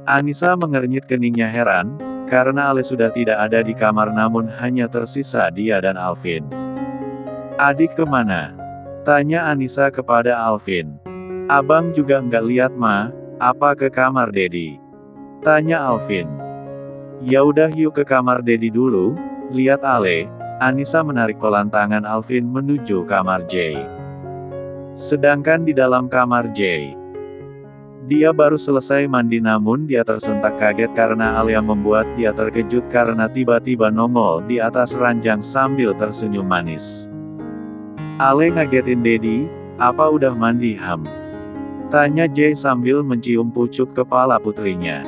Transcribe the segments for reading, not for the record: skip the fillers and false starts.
Anissa mengernyit keningnya heran, karena Ale sudah tidak ada di kamar namun hanya tersisa dia dan Alvin. "Adik kemana?" tanya Anissa kepada Alvin. "Abang juga nggak lihat Ma, apa ke kamar Dedi?" tanya Alvin. "Ya udah yuk ke kamar Dedi dulu, lihat Ale." Anissa menarik pelan tangan Alvin menuju kamar Jay. Sedangkan di dalam kamar Jay, dia baru selesai mandi namun dia tersentak kaget karena Ale yang membuat dia terkejut karena tiba-tiba nongol di atas ranjang sambil tersenyum manis. "Ale ngagetin Dedi, apa udah mandi Ham?" tanya Jay sambil mencium pucuk kepala putrinya.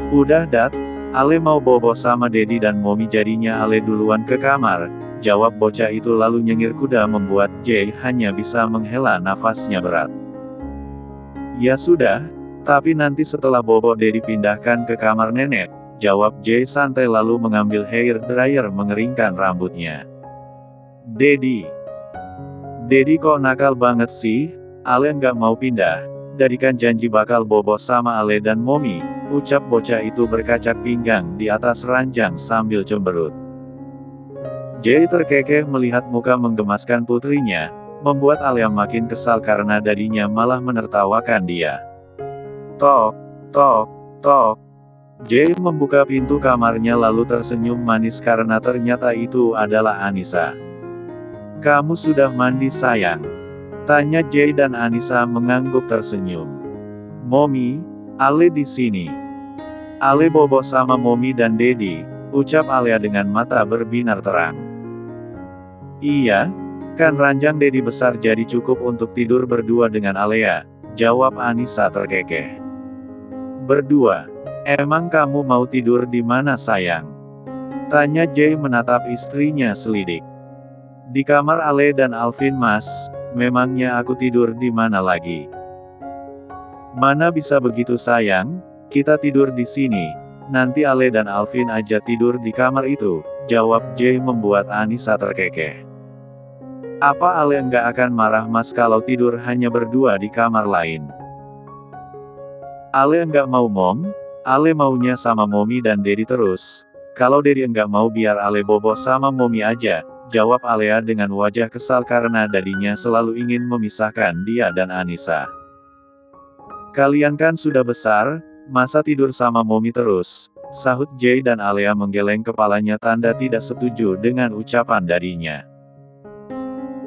"Udah Dat, Ale mau bobo sama Dedi dan Momi jadinya Ale duluan ke kamar," jawab bocah itu lalu nyengir kuda membuat Jay hanya bisa menghela nafasnya berat. "Ya sudah, tapi nanti setelah bobo Dedi pindahkan ke kamar nenek," jawab Jay santai lalu mengambil hair dryer mengeringkan rambutnya. Dedi kok nakal banget sih, Ale nggak mau pindah. Dadikan janji bakal bobo sama Ale dan Momi, ucap bocah itu berkacak pinggang di atas ranjang sambil cemberut. Jay terkekeh melihat muka menggemaskan putrinya, membuat Alia makin kesal karena dadinya malah menertawakan dia. Tok, tok, tok. Jay membuka pintu kamarnya lalu tersenyum manis karena ternyata itu adalah Anissa. "Kamu sudah mandi sayang?" tanya Jay dan Anissa mengangguk tersenyum. "Momi, Ale di sini." "Ale bobo sama Momi dan Dedi," ucap Alia dengan mata berbinar terang. "Iya, kan ranjang Dedi besar jadi cukup untuk tidur berdua dengan Alia," jawab Anissa terkekeh. "Berdua? Emang kamu mau tidur di mana sayang?" tanya Jay menatap istrinya selidik. "Di kamar Ale dan Alvin Mas, memangnya aku tidur di mana lagi?" "Mana bisa begitu sayang, kita tidur di sini, nanti Ale dan Alvin aja tidur di kamar itu," jawab Jay membuat Anissa terkekeh. "Apa Ale enggak akan marah Mas kalau tidur hanya berdua di kamar lain?" "Ale enggak mau Mom, Ale maunya sama Momi dan Dedi terus. Kalau Dedi enggak mau biar Ale bobo sama Momi aja," jawab Alia dengan wajah kesal karena dadinya selalu ingin memisahkan dia dan Anissa. "Kalian kan sudah besar, masa tidur sama Momi terus?" sahut Jay dan Alia menggeleng kepalanya tanda tidak setuju dengan ucapan dadinya.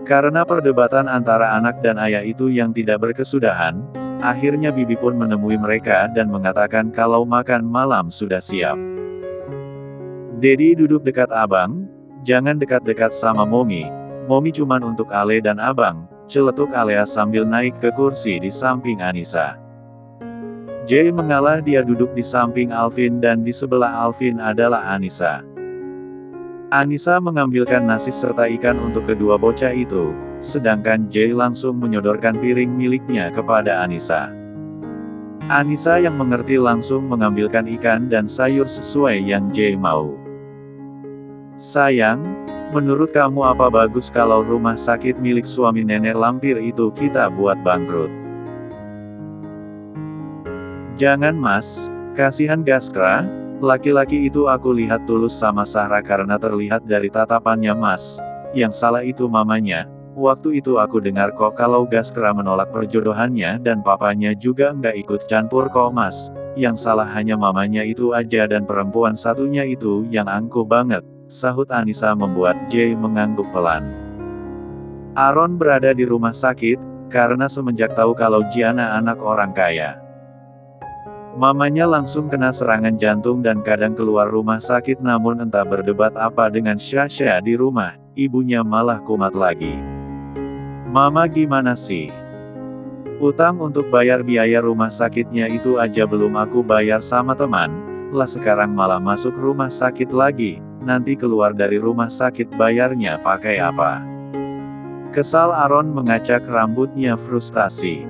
Karena perdebatan antara anak dan ayah itu yang tidak berkesudahan, akhirnya Bibi pun menemui mereka dan mengatakan kalau makan malam sudah siap. "Dedi duduk dekat abang, jangan dekat-dekat sama Momi. Momi cuman untuk Ale dan abang," celetuk Alia sambil naik ke kursi di samping Anissa. Jay mengalah, dia duduk di samping Alvin dan di sebelah Alvin adalah Anissa. Anissa mengambilkan nasi serta ikan untuk kedua bocah itu, sedangkan Jay langsung menyodorkan piring miliknya kepada Anissa. Anissa yang mengerti langsung mengambilkan ikan dan sayur sesuai yang Jay mau. "Sayang, menurut kamu apa bagus kalau rumah sakit milik suami nenek lampir itu kita buat bangkrut?" "Jangan Mas, kasihan Gaskra, laki-laki itu aku lihat tulus sama Sahra karena terlihat dari tatapannya Mas. Yang salah itu mamanya. Waktu itu aku dengar kok kalau Gaskra menolak perjodohannya dan papanya juga nggak ikut campur kok Mas. Yang salah hanya mamanya itu aja dan perempuan satunya itu yang angkuh banget," sahut Anissa membuat Jay mengangguk pelan. Aaron berada di rumah sakit, karena semenjak tahu kalau Gianna anak orang kaya. Mamanya langsung kena serangan jantung dan kadang keluar rumah sakit namun entah berdebat apa dengan Sasha di rumah, ibunya malah kumat lagi. "Mama gimana sih? Utang untuk bayar biaya rumah sakitnya itu aja belum aku bayar sama teman, lah sekarang malah masuk rumah sakit lagi, nanti keluar dari rumah sakit bayarnya pakai apa?" Kesal Aaron mengacak rambutnya frustasi.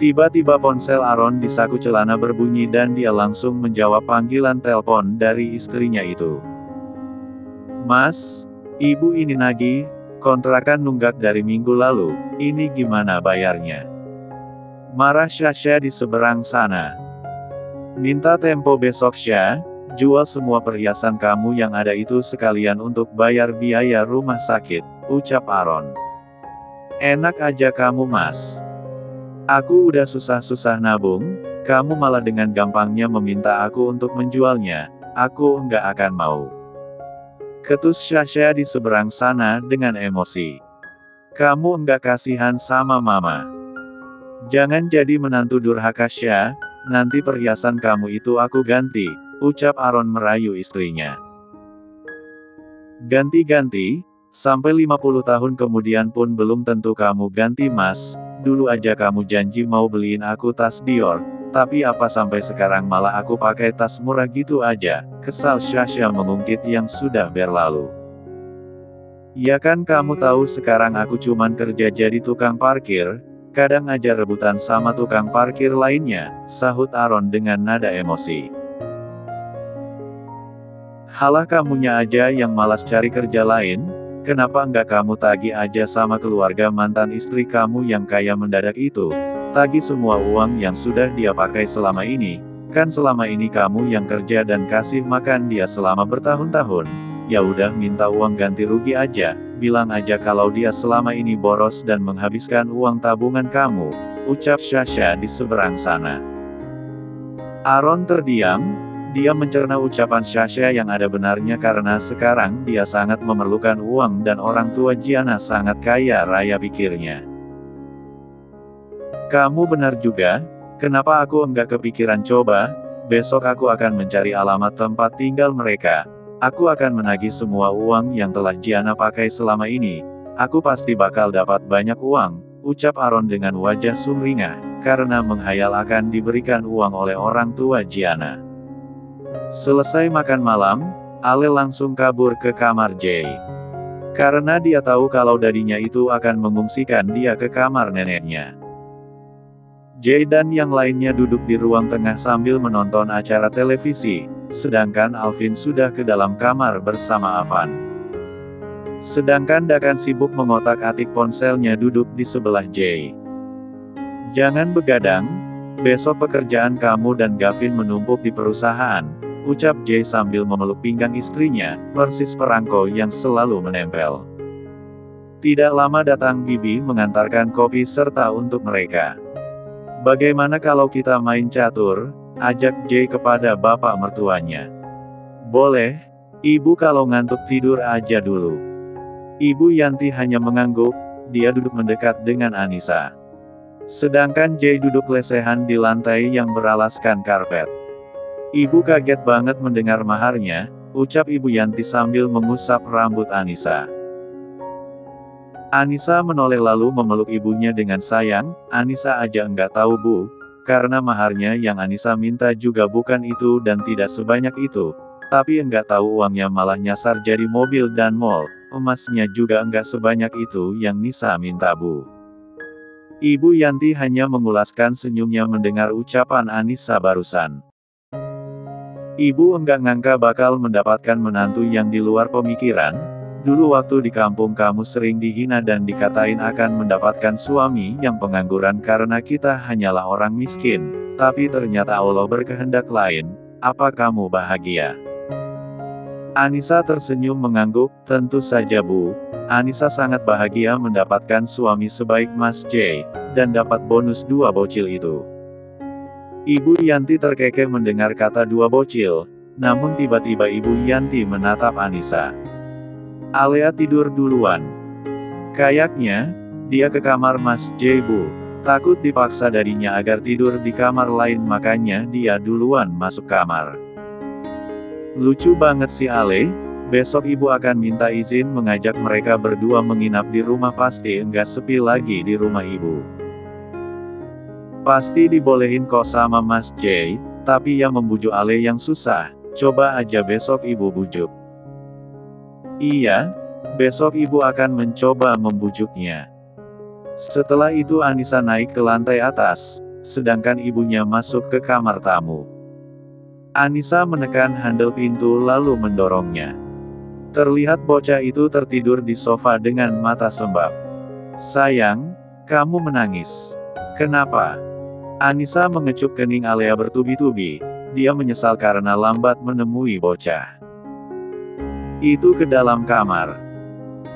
Tiba-tiba ponsel Aaron di saku celana berbunyi dan dia langsung menjawab panggilan telepon dari istrinya itu. "Mas, ibu ini nagih, kontrakan nunggak dari minggu lalu, ini gimana bayarnya?" marah Sasha di seberang sana. Minta tempo besok Sya, jual semua perhiasan kamu yang ada itu sekalian untuk bayar biaya rumah sakit, ucap Aaron. Enak aja kamu Mas. Aku udah susah-susah nabung, kamu malah dengan gampangnya meminta aku untuk menjualnya, aku nggak akan mau. Ketus Sasha di seberang sana dengan emosi. Kamu nggak kasihan sama mama. Jangan jadi menantu durhaka Sya, nanti perhiasan kamu itu aku ganti, ucap Aaron merayu istrinya. Ganti-ganti, sampai 50 tahun kemudian pun belum tentu kamu ganti Mas, dulu aja kamu janji mau beliin aku tas Dior, tapi apa sampai sekarang malah aku pakai tas murah gitu aja, kesal Sasha mengungkit yang sudah berlalu. Ya kan kamu tahu sekarang aku cuman kerja jadi tukang parkir, kadang aja rebutan sama tukang parkir lainnya, sahut Aaron dengan nada emosi. Halah kamunya aja yang malas cari kerja lain, kenapa enggak kamu tagih aja sama keluarga mantan istri kamu yang kaya mendadak itu, tagih semua uang yang sudah dia pakai selama ini, kan selama ini kamu yang kerja dan kasih makan dia selama bertahun-tahun, ya udah minta uang ganti rugi aja. Bilang aja kalau dia selama ini boros dan menghabiskan uang tabungan kamu, ucap Sasha di seberang sana. Aaron terdiam, dia mencerna ucapan Sasha yang ada benarnya karena sekarang dia sangat memerlukan uang dan orang tua Gianna sangat kaya raya pikirnya. Kamu benar juga, kenapa aku enggak kepikiran coba, besok aku akan mencari alamat tempat tinggal mereka. Aku akan menagih semua uang yang telah Gianna pakai selama ini. Aku pasti bakal dapat banyak uang, ucap Aaron dengan wajah sumringah, karena menghayal akan diberikan uang oleh orang tua Gianna. Selesai makan malam, Ale langsung kabur ke kamar Jay. Karena dia tahu kalau dadinya itu akan mengungsikan dia ke kamar neneknya. Jay dan yang lainnya duduk di ruang tengah sambil menonton acara televisi, sedangkan Alvin sudah ke dalam kamar bersama Avan. Sedangkan Dakan sibuk mengotak-atik ponselnya duduk di sebelah Jay. Jangan begadang, besok pekerjaan kamu dan Gavin menumpuk di perusahaan, ucap Jay sambil memeluk pinggang istrinya, persis perangko yang selalu menempel. Tidak lama datang Bibi mengantarkan kopi serta untuk mereka. Bagaimana kalau kita main catur, ajak Jay kepada bapak mertuanya. Boleh, ibu kalau ngantuk tidur aja dulu. Ibu Yanti hanya mengangguk, dia duduk mendekat dengan Anissa. Sedangkan Jay duduk lesehan di lantai yang beralaskan karpet. Ibu kaget banget mendengar maharnya, ucap Ibu Yanti sambil mengusap rambut Anissa. Anissa menoleh lalu memeluk ibunya dengan sayang, Anissa aja enggak tahu Bu, karena maharnya yang Anissa minta juga bukan itu dan tidak sebanyak itu, tapi enggak tahu uangnya malah nyasar jadi mobil dan mall, emasnya juga enggak sebanyak itu yang Nisa minta Bu. Ibu Yanti hanya mengulaskan senyumnya mendengar ucapan Anissa barusan. Ibu enggak ngangka bakal mendapatkan menantu yang di luar pemikiran. Dulu waktu di kampung kamu sering dihina dan dikatain akan mendapatkan suami yang pengangguran karena kita hanyalah orang miskin, tapi ternyata Allah berkehendak lain, apa kamu bahagia? Anissa tersenyum mengangguk, tentu saja Bu, Anissa sangat bahagia mendapatkan suami sebaik Mas Jay, dan dapat bonus 2 bocil itu. Ibu Yanti terkekeh mendengar kata 2 bocil, namun tiba-tiba Ibu Yanti menatap Anissa. Alea tidur duluan. Kayaknya, dia ke kamar Mas Jay Bu. Takut dipaksa darinya agar tidur di kamar lain makanya dia duluan masuk kamar. Lucu banget si Ale, besok ibu akan minta izin mengajak mereka berdua menginap di rumah pasti enggak sepi lagi di rumah ibu. Pasti dibolehin kok sama Mas Jay, tapi yang membujuk Ale yang susah, coba aja besok ibu bujuk. Iya, besok ibu akan mencoba membujuknya. Setelah itu Anissa naik ke lantai atas, sedangkan ibunya masuk ke kamar tamu. Anissa menekan handle pintu lalu mendorongnya. Terlihat bocah itu tertidur di sofa dengan mata sembab. Sayang, kamu menangis. Kenapa? Anissa mengecup kening Alea bertubi-tubi. dia menyesal karena lambat menemui bocah itu ke dalam kamar.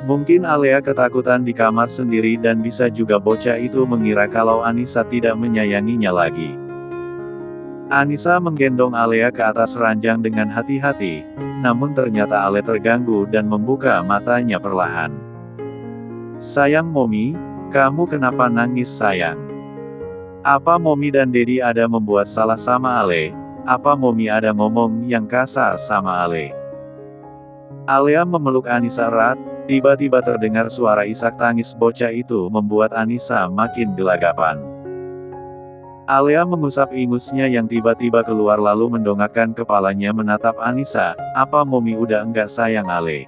Mungkin Alea ketakutan di kamar sendiri dan bisa juga bocah itu mengira kalau Anissa tidak menyayanginya lagi. Anissa menggendong Alea ke atas ranjang dengan hati-hati, namun ternyata Ale terganggu dan membuka matanya perlahan. "Sayang Momi, kamu kenapa nangis sayang? Apa Momi dan Dedi ada membuat salah sama Ale? Apa Momi ada ngomong yang kasar sama Ale?" Alea memeluk Anissa erat, tiba-tiba terdengar suara isak tangis bocah itu membuat Anissa makin gelagapan. Alea mengusap ingusnya yang tiba-tiba keluar lalu mendongakkan kepalanya menatap Anissa, "Apa Momi udah enggak sayang Ale?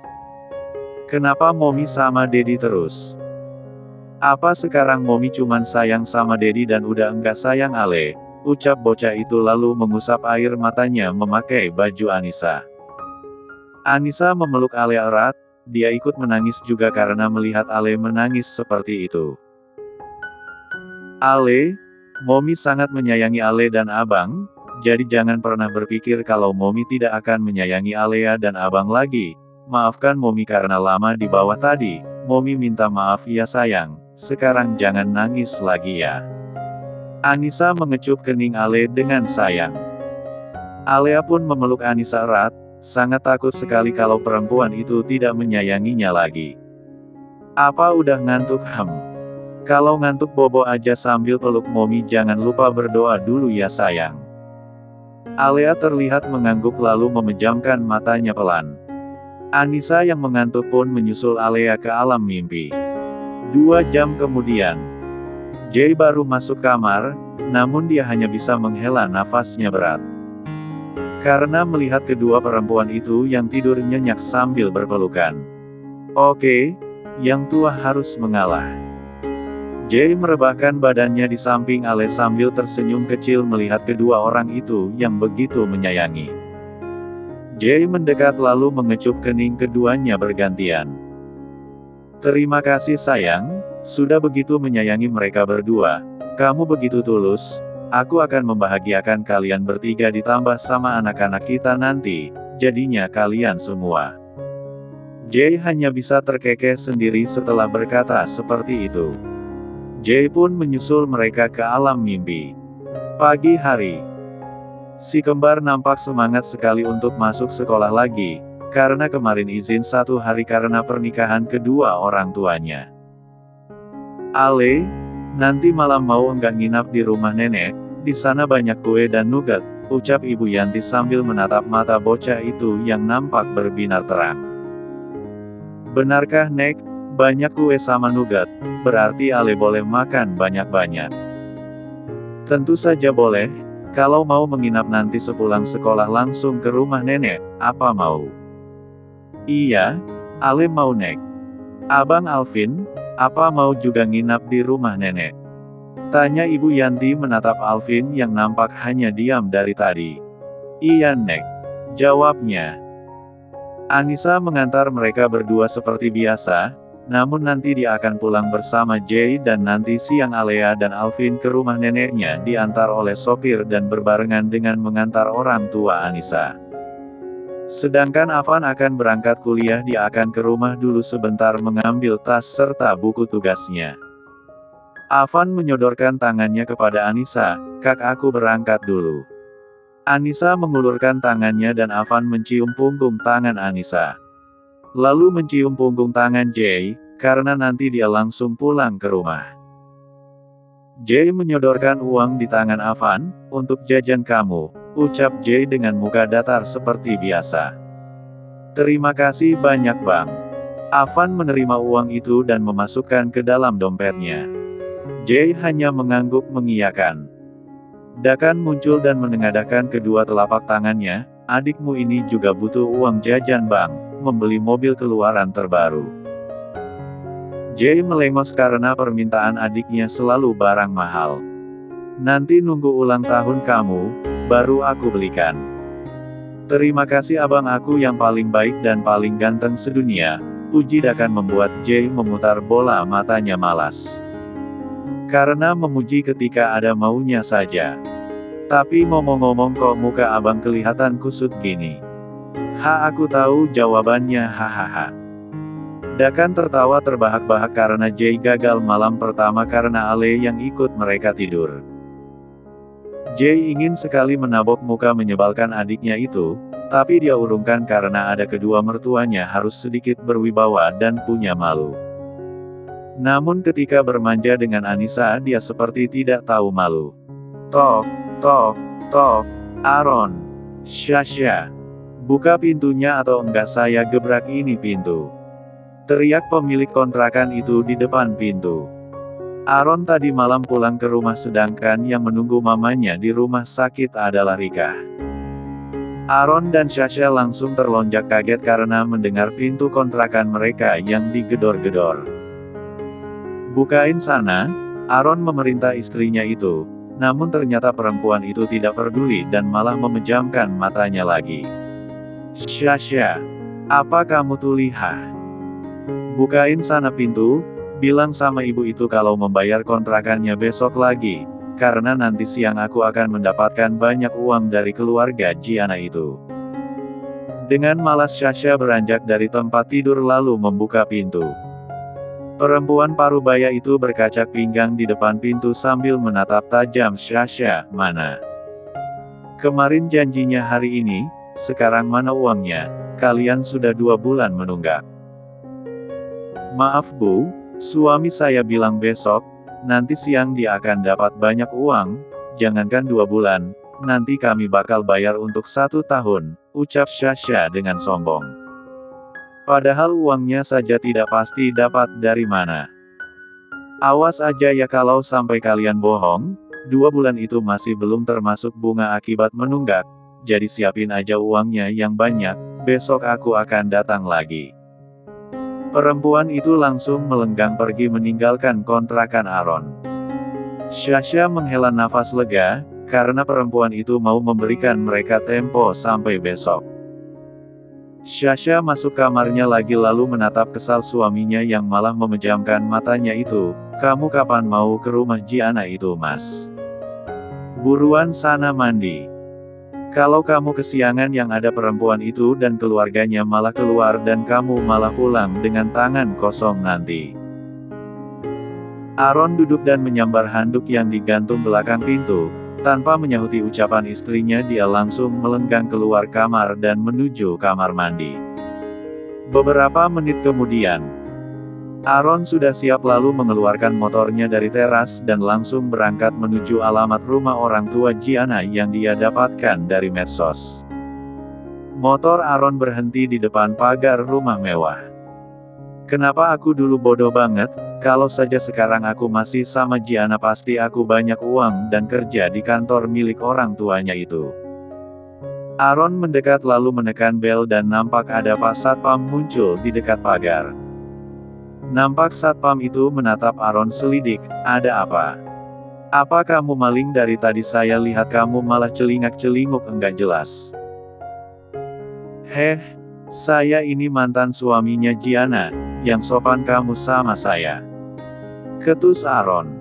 Kenapa Momi sama Dedi terus? Apa sekarang Momi cuman sayang sama Dedi dan udah enggak sayang Ale?" Ucap bocah itu lalu mengusap air matanya memakai baju Anissa. Anissa memeluk Ale erat, dia ikut menangis juga karena melihat Ale menangis seperti itu. "Ale, Momi sangat menyayangi Ale dan Abang, jadi jangan pernah berpikir kalau Momi tidak akan menyayangi Alea dan Abang lagi. Maafkan Momi karena lama di bawah tadi, Momi minta maaf ya sayang, sekarang jangan nangis lagi ya." Anissa mengecup kening Ale dengan sayang. Alea pun memeluk Anissa erat, sangat takut sekali kalau perempuan itu tidak menyayanginya lagi. "Apa udah ngantuk Kalau ngantuk bobo aja sambil peluk Momi, jangan lupa berdoa dulu ya sayang." Alea terlihat mengangguk lalu memejamkan matanya pelan. Anissa yang mengantuk pun menyusul Alea ke alam mimpi. 2 jam kemudian, Jay baru masuk kamar, namun dia hanya bisa menghela nafasnya berat. Karena melihat kedua perempuan itu yang tidur nyenyak sambil berpelukan. Oke, yang tua harus mengalah. Jay merebahkan badannya di samping Ale sambil tersenyum kecil melihat kedua orang itu yang begitu menyayangi. Jay mendekat lalu mengecup kening keduanya bergantian. "Terima kasih sayang, sudah begitu menyayangi mereka berdua. Kamu begitu tulus. Aku akan membahagiakan kalian bertiga ditambah sama anak-anak kita nanti, jadinya kalian semua." Jay hanya bisa terkekeh sendiri setelah berkata seperti itu. Jay pun menyusul mereka ke alam mimpi. Pagi hari, si kembar nampak semangat sekali untuk masuk sekolah lagi, karena kemarin izin 1 hari karena pernikahan kedua orang tuanya. "Ale, nanti malam mau enggak nginap di rumah nenek? Di sana banyak kue dan nugget," ucap Ibu Yanti sambil menatap mata bocah itu yang nampak berbinar terang. "Benarkah Nek, banyak kue sama nugget? Berarti Ale boleh makan banyak-banyak." "Tentu saja boleh, kalau mau menginap nanti sepulang sekolah langsung ke rumah nenek, apa mau?" "Iya, Ale mau Nek. Abang Alvin, apa mau juga nginap di rumah nenek?" tanya Ibu Yanti menatap Alvin yang nampak hanya diam dari tadi. "Iya Nek," jawabnya. Anissa mengantar mereka berdua seperti biasa, namun nanti dia akan pulang bersama Jay dan nanti siang Alea dan Alvin ke rumah neneknya diantar oleh sopir dan berbarengan dengan mengantar orang tua Anissa. Sedangkan Avan akan berangkat kuliah, dia akan ke rumah dulu sebentar mengambil tas serta buku tugasnya. Avan menyodorkan tangannya kepada Anissa, "Kak, aku berangkat dulu." Anissa mengulurkan tangannya dan Avan mencium punggung tangan Anissa. Lalu mencium punggung tangan Jay, karena nanti dia langsung pulang ke rumah. Jay menyodorkan uang di tangan Avan, "Untuk jajan kamu," ucap Jay dengan muka datar seperti biasa. "Terima kasih banyak Bang." Avan menerima uang itu dan memasukkan ke dalam dompetnya. Jay hanya mengangguk mengiyakan. Dakan muncul dan menengadahkan kedua telapak tangannya, "Adikmu ini juga butuh uang jajan Bang, membeli mobil keluaran terbaru." Jay melengos karena permintaan adiknya selalu barang mahal. "Nanti nunggu ulang tahun kamu, baru aku belikan." "Terima kasih abang aku yang paling baik dan paling ganteng sedunia," puji Dakan membuat Jay memutar bola matanya malas. Karena memuji ketika ada maunya saja. Tapi ngomong-ngomong kok muka abang kelihatan kusut gini? Aku tahu jawabannya, hahaha. Dakan tertawa terbahak-bahak karena Jay gagal malam pertama karena Ale yang ikut mereka tidur. Jay ingin sekali menabok muka menyebalkan adiknya itu, tapi dia urungkan karena ada kedua mertuanya harus sedikit berwibawa dan punya malu. Namun ketika bermanja dengan Anissa dia seperti tidak tahu malu. Tok, tok, tok, Aaron. Syasha. Buka pintunya atau enggak saya gebrak ini pintu. Teriak pemilik kontrakan itu di depan pintu. Aaron tadi malam pulang ke rumah sedangkan yang menunggu mamanya di rumah sakit adalah Rika. Aaron dan Syasha langsung terlonjak kaget karena mendengar pintu kontrakan mereka yang digedor-gedor. Bukain sana, Aaron memerintah istrinya itu, namun ternyata perempuan itu tidak peduli dan malah memejamkan matanya lagi. Syasha, apa kamu tuh lihat? Bukain sana pintu, bilang sama ibu itu kalau membayar kontrakannya besok lagi, karena nanti siang aku akan mendapatkan banyak uang dari keluarga Gianna itu. Dengan malas Syasha beranjak dari tempat tidur lalu membuka pintu. Perempuan parubaya itu berkacak pinggang di depan pintu sambil menatap tajam Syasha, mana? Kemarin janjinya hari ini, sekarang mana uangnya? Kalian sudah 2 bulan menunggak. Maaf Bu, suami saya bilang besok, nanti siang dia akan dapat banyak uang, jangankan 2 bulan, nanti kami bakal bayar untuk 1 tahun, ucap Syasha dengan sombong. Padahal uangnya saja tidak pasti dapat dari mana. Awas aja ya kalau sampai kalian bohong, 2 bulan itu masih belum termasuk bunga akibat menunggak, jadi siapin aja uangnya yang banyak, besok aku akan datang lagi. Perempuan itu langsung melenggang pergi meninggalkan kontrakan Aaron. Syasha menghela nafas lega, karena perempuan itu mau memberikan mereka tempo sampai besok. Syasha masuk kamarnya lagi lalu menatap kesal suaminya yang malah memejamkan matanya itu, kamu kapan mau ke rumah Gianna itu mas? Buruan sana mandi. Kalau kamu kesiangan yang ada perempuan itu dan keluarganya malah keluar dan kamu malah pulang dengan tangan kosong nanti. Aaron duduk dan menyambar handuk yang digantung belakang pintu, tanpa menyahuti ucapan istrinya dia langsung melenggang keluar kamar dan menuju kamar mandi. Beberapa menit kemudian, Aaron sudah siap lalu mengeluarkan motornya dari teras dan langsung berangkat menuju alamat rumah orang tua Gianna yang dia dapatkan dari medsos. Motor Aaron berhenti di depan pagar rumah mewah. Kenapa aku dulu bodoh banget, kalau saja sekarang aku masih sama Gianna pasti aku banyak uang dan kerja di kantor milik orang tuanya itu. Aaron mendekat lalu menekan bel dan nampak ada Pak Satpam muncul di dekat pagar. Nampak Satpam itu menatap Aaron selidik, ada apa? Apa kamu maling dari tadi saya lihat kamu malah celingak-celinguk enggak jelas. Heh, saya ini mantan suaminya Gianna, yang sopan kamu sama saya. Ketus Aaron.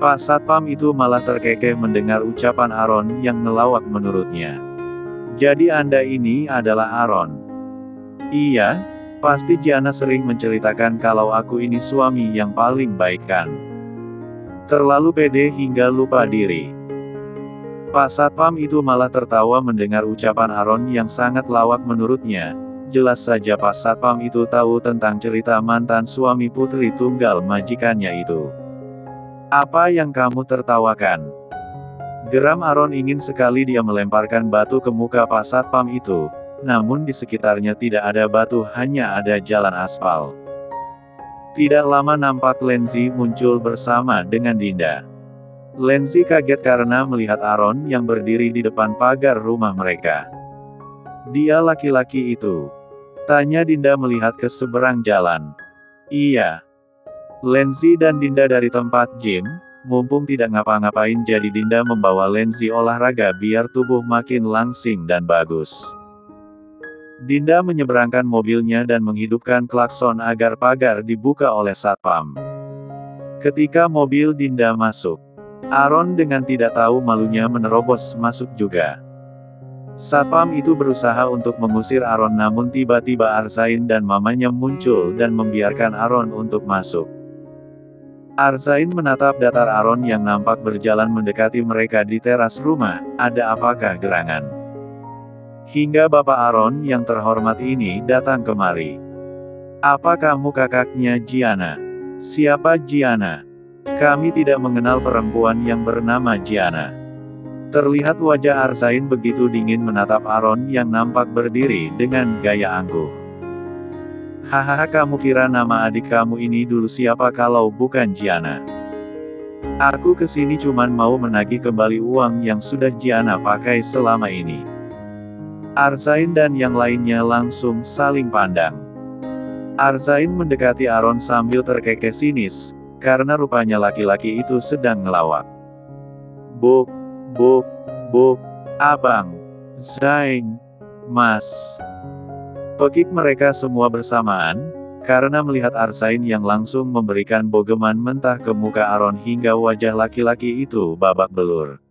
Pak Satpam itu malah terkekeh mendengar ucapan Aaron yang ngelawak menurutnya. Jadi Anda ini adalah Aaron? Iya. Pasti Gianna sering menceritakan kalau aku ini suami yang paling baik kan. Terlalu pede hingga lupa diri. Pak Satpam itu malah tertawa mendengar ucapan Aaron yang sangat lawak menurutnya. Jelas saja Pak Satpam itu tahu tentang cerita mantan suami putri tunggal majikannya itu. Apa yang kamu tertawakan? Geram Aaron ingin sekali dia melemparkan batu ke muka Pak Satpam itu. Namun di sekitarnya tidak ada batu hanya ada jalan aspal. Tidak lama nampak Lenzi muncul bersama dengan Dinda. Lenzi kaget karena melihat Aaron yang berdiri di depan pagar rumah mereka. Dia laki-laki itu? Tanya Dinda melihat ke seberang jalan. Iya. Lenzi dan Dinda dari tempat gym, mumpung tidak ngapa-ngapain jadi Dinda membawa Lenzi olahraga biar tubuh makin langsing dan bagus. Dinda menyeberangkan mobilnya dan menghidupkan klakson agar pagar dibuka oleh Satpam. Ketika mobil Dinda masuk, Aaron dengan tidak tahu malunya menerobos masuk juga. Satpam itu berusaha untuk mengusir Aaron namun tiba-tiba Arzain dan mamanya muncul dan membiarkan Aaron untuk masuk. Arzain menatap datar Aaron yang nampak berjalan mendekati mereka di teras rumah. Ada apakah gerangan? Hingga Bapak Aaron yang terhormat ini datang kemari. Apa kamu kakaknya Gianna? Siapa Gianna? Kami tidak mengenal perempuan yang bernama Gianna. Terlihat wajah Arzain begitu dingin menatap Aaron yang nampak berdiri dengan gaya angkuh. Hahaha, kamu kira nama adik kamu ini dulu siapa kalau bukan Gianna? Aku kesini cuman mau menagih kembali uang yang sudah Gianna pakai selama ini. Arzain dan yang lainnya langsung saling pandang. Arzain mendekati Aaron sambil terkekeh sinis, karena rupanya laki-laki itu sedang ngelawak. Buk, buk, buk, abang, Zain, mas. Pekik mereka semua bersamaan, karena melihat Arzain yang langsung memberikan bogeman mentah ke muka Aaron hingga wajah laki-laki itu babak belur.